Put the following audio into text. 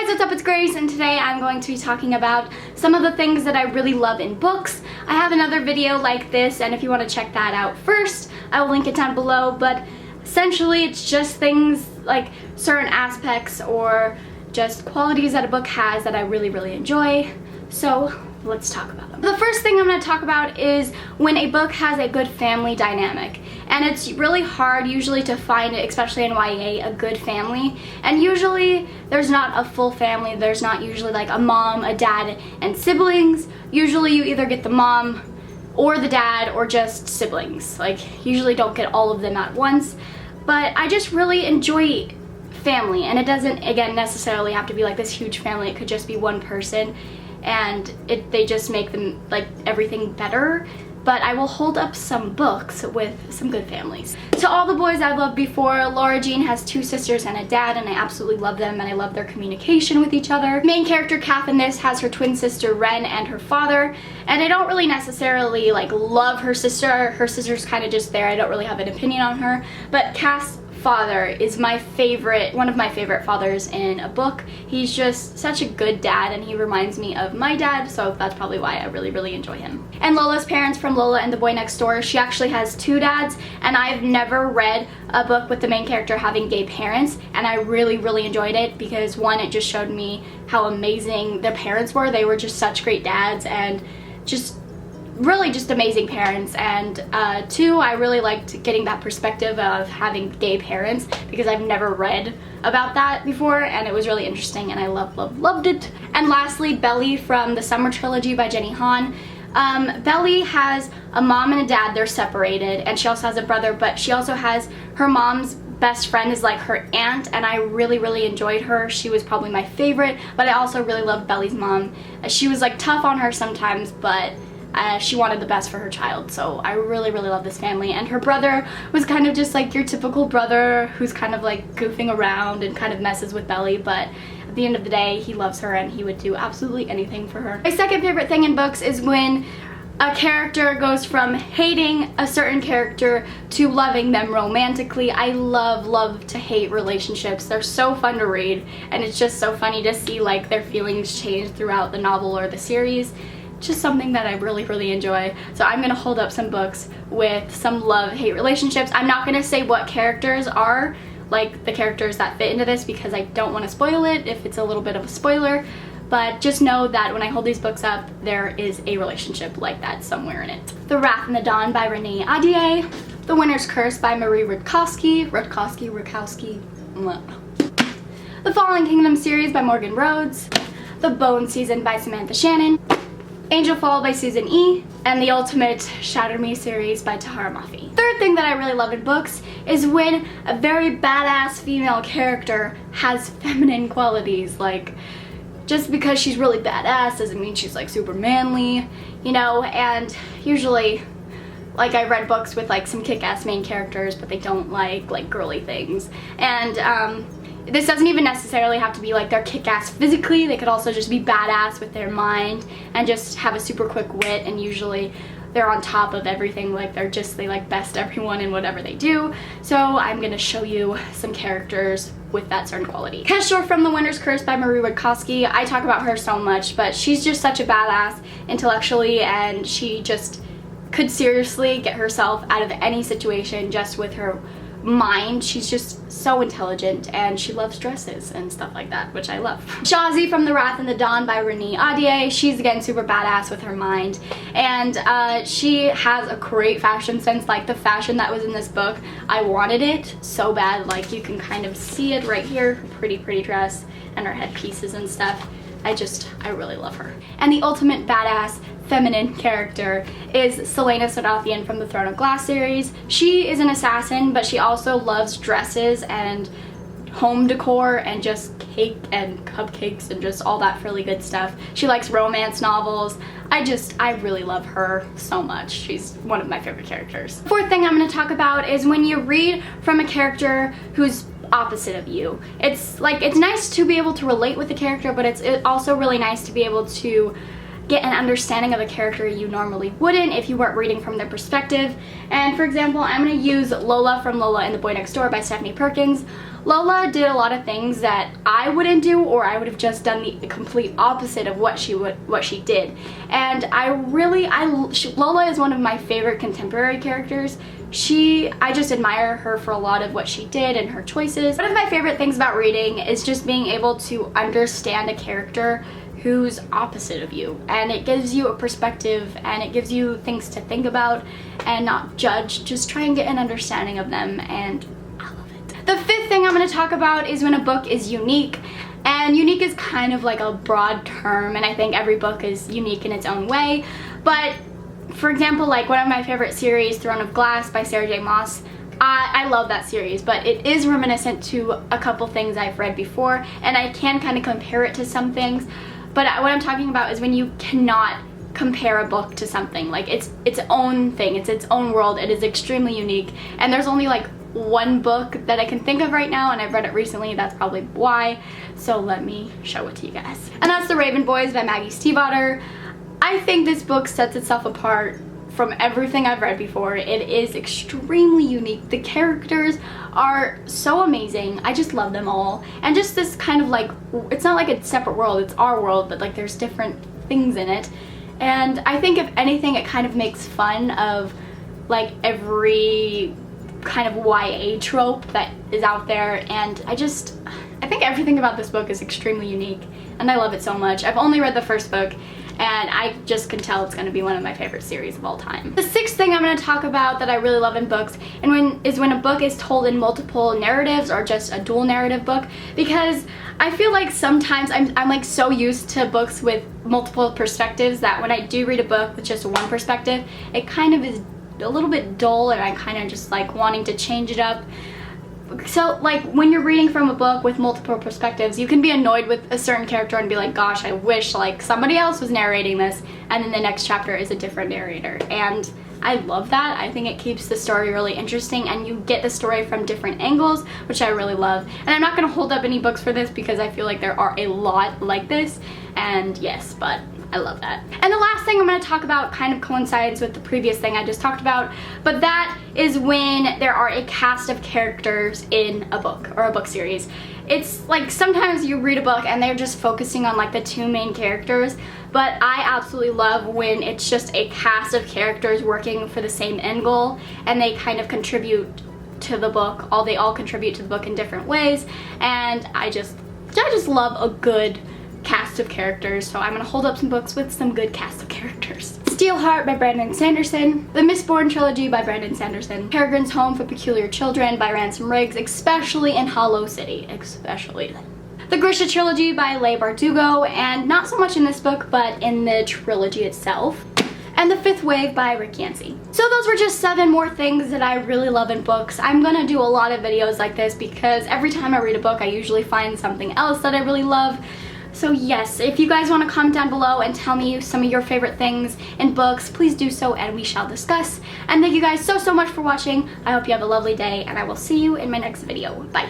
guys, what's up? It's Grace, and today I'm going to be talking about some of the things that I really love in books. I have another video like this, and if you want to check that out first, I will link it down below, but essentially it's just things like certain aspects or just qualities that a book has that I really enjoy. So let's talk about them. The first thing I'm going to talk about is when a book has a good family dynamic. And it's really hard usually to find, especially in YA, a good family. And usually there's not a full family. There's not usually like a mom, a dad, and siblings. Usually you either get the mom or the dad or just siblings. Like, usually don't get all of them at once. But I just really enjoy family, and it doesn't, again, necessarily have to be like this huge family. It could just be one person, and they just make them like everything better. But I will hold up some books with some good families. To all the boys I've loved before, Laura Jean has two sisters and a dad, and I absolutely love them, and I love their communication with each other. Main character Kath in this has her twin sister Ren and her father, and I don't really necessarily like love her sister. Her sister's kind of just there. I don't really have an opinion on her, but Kath's father is my favorite, one of my favorite fathers in a book. He's just such a good dad, and he reminds me of my dad, so that's probably why I really enjoy him. And Lola's parents from Lola and the Boy Next Door, she actually has two dads, and I've never read a book with the main character having gay parents, and I really enjoyed it because one, it just showed me how amazing their parents were. They were just such great dads and just really just amazing parents, and two, I really liked getting that perspective of having gay parents because I've never read about that before, and it was really interesting, and I loved it. And lastly, Belly from the Summer Trilogy by Jenny Han. Belly has a mom and a dad. They're separated, and she also has a brother, but she also has her mom's best friend is like her aunt, and I really enjoyed her. She was probably my favorite, but I also really loved Belly's mom. She was like tough on her sometimes, but she wanted the best for her child, so I really love this family. And her brother was kind of just like your typical brother who's kind of like goofing around and kind of messes with Belly, but at the end of the day, he loves her and he would do absolutely anything for her. My second favorite thing in books is when a character goes from hating a certain character to loving them romantically. I love to hate relationships. They're so fun to read, and it's just so funny to see like their feelings change throughout the novel or the series. Just something that I really enjoy. So I'm gonna hold up some books with some love-hate relationships. I'm not gonna say what characters are like the characters that fit into this because I don't want to spoil it if it's a little bit of a spoiler, but just know that when I hold these books up, there is a relationship like that somewhere in it. The Wrath and the Dawn by Renee Ahdieh, The Winter's Curse by Marie Rudkowski, The Fallen Kingdom series by Morgan Rhodes, The Bone Season by Samantha Shannon, Angel Fall by Susan E., and the Ultimate Shatter Me series by Tahara Mafi. Third thing that I really love in books is when a very badass female character has feminine qualities. Like, just because she's really badass doesn't mean she's like super manly, you know. And usually, like, I read books with like some kick-ass main characters, but they don't like girly things. And this doesn't even necessarily have to be like they're kick-ass physically. They could also just be badass with their mind and just have a super quick wit, and usually they're on top of everything. Like, they like best everyone in whatever they do. So I'm gonna show you some characters with that certain quality. Keshor from The Winter's Curse by Marie Rudkowski. I talk about her so much, but she's just such a badass intellectually, and she just could seriously get herself out of any situation just with her mind. She's just so intelligent, and she loves dresses and stuff like that, which I love. Shazi from The Wrath and the Dawn by Renee Ahdieh. She's again super badass with her mind, and she has a great fashion sense. Like, the fashion that was in this book, I wanted it so bad. Like, you can kind of see it right here. Her pretty dress and her headpieces and stuff. I really love her. And the ultimate badass feminine character is Celaena Sarathian from the Throne of Glass series. She is an assassin, but she also loves dresses and home decor and just cake and cupcakes and just all that really good stuff. She likes romance novels. I really love her so much. She's one of my favorite characters. Fourth thing I'm going to talk about is when you read from a character who's opposite of you. It's nice to be able to relate with the character, but it's also really nice to be able to get an understanding of a character you normally wouldn't if you weren't reading from their perspective. And for example, I'm going to use Lola from Lola and the Boy Next Door by Stephanie Perkins. Lola did a lot of things that I wouldn't do, or I would have just done the complete opposite of what she did. And Lola is one of my favorite contemporary characters. I just admire her for a lot of what she did and her choices. One of my favorite things about reading is just being able to understand a character who's opposite of you, and it gives you a perspective and it gives you things to think about and not judge, just try and get an understanding of them, and I love it. The fifth thing I'm going to talk about is when a book is unique. And unique is kind of like a broad term, and I think every book is unique in its own way, but for example, like one of my favorite series, Throne of Glass by Sarah J. Maas, I love that series, but it is reminiscent to a couple things I've read before, and I can kind of compare it to some things. But what I'm talking about is when you cannot compare a book to something. Like it's its own thing, it's its own world, it is extremely unique. And there's only like one book that I can think of right now, and I've read it recently, that's probably why. So let me show it to you guys. And that's The Raven Boys by Maggie Stiefvater. I think this book sets itself apart from everything I've read before. It is extremely unique. The characters are so amazing. I just love them all. And just this kind of like, it's not like a separate world, it's our world, but like there's different things in it. And I think if anything, it kind of makes fun of like every kind of YA trope that is out there. And I think everything about this book is extremely unique, and I love it so much. I've only read the first book, and I just can tell it's going to be one of my favorite series of all time. The sixth thing I'm going to talk about that I really love in books is when a book is told in multiple narratives or just a dual narrative book, because I feel like sometimes I'm like so used to books with multiple perspectives that when I do read a book with just one perspective, it kind of is a little bit dull, and I kind of just like wanting to change it up. So like when you're reading from a book with multiple perspectives, you can be annoyed with a certain character and be like, gosh, I wish like somebody else was narrating this, and then the next chapter is a different narrator. And I love that. I think it keeps the story really interesting, and you get the story from different angles, which I really love. And I'm not going to hold up any books for this because I feel like there are a lot like this, and yes, but I love that. And the last thing I'm going to talk about kind of coincides with the previous thing I just talked about, but that is when there are a cast of characters in a book or a book series. It's like sometimes you read a book and they're just focusing on like the two main characters, but I absolutely love when it's just a cast of characters working for the same end goal, and they kind of contribute to the book. They all contribute to the book in different ways, and I just love a good cast of characters. So I'm gonna hold up some books with some good cast of characters. Steelheart by Brandon Sanderson, The Mistborn Trilogy by Brandon Sanderson, Peregrine's Home for Peculiar Children by Ransom Riggs, especially in Hollow City, especially. The Grisha Trilogy by Leigh Bardugo, and not so much in this book, but in the trilogy itself. And The Fifth Wave by Rick Yancey. So those were just 7 more things that I really love in books. I'm gonna do a lot of videos like this because every time I read a book, I usually find something else that I really love. So yes, if you guys want to comment down below and tell me some of your favorite things in books, please do so and we shall discuss. And thank you guys so much for watching. I hope you have a lovely day, and I will see you in my next video. Bye.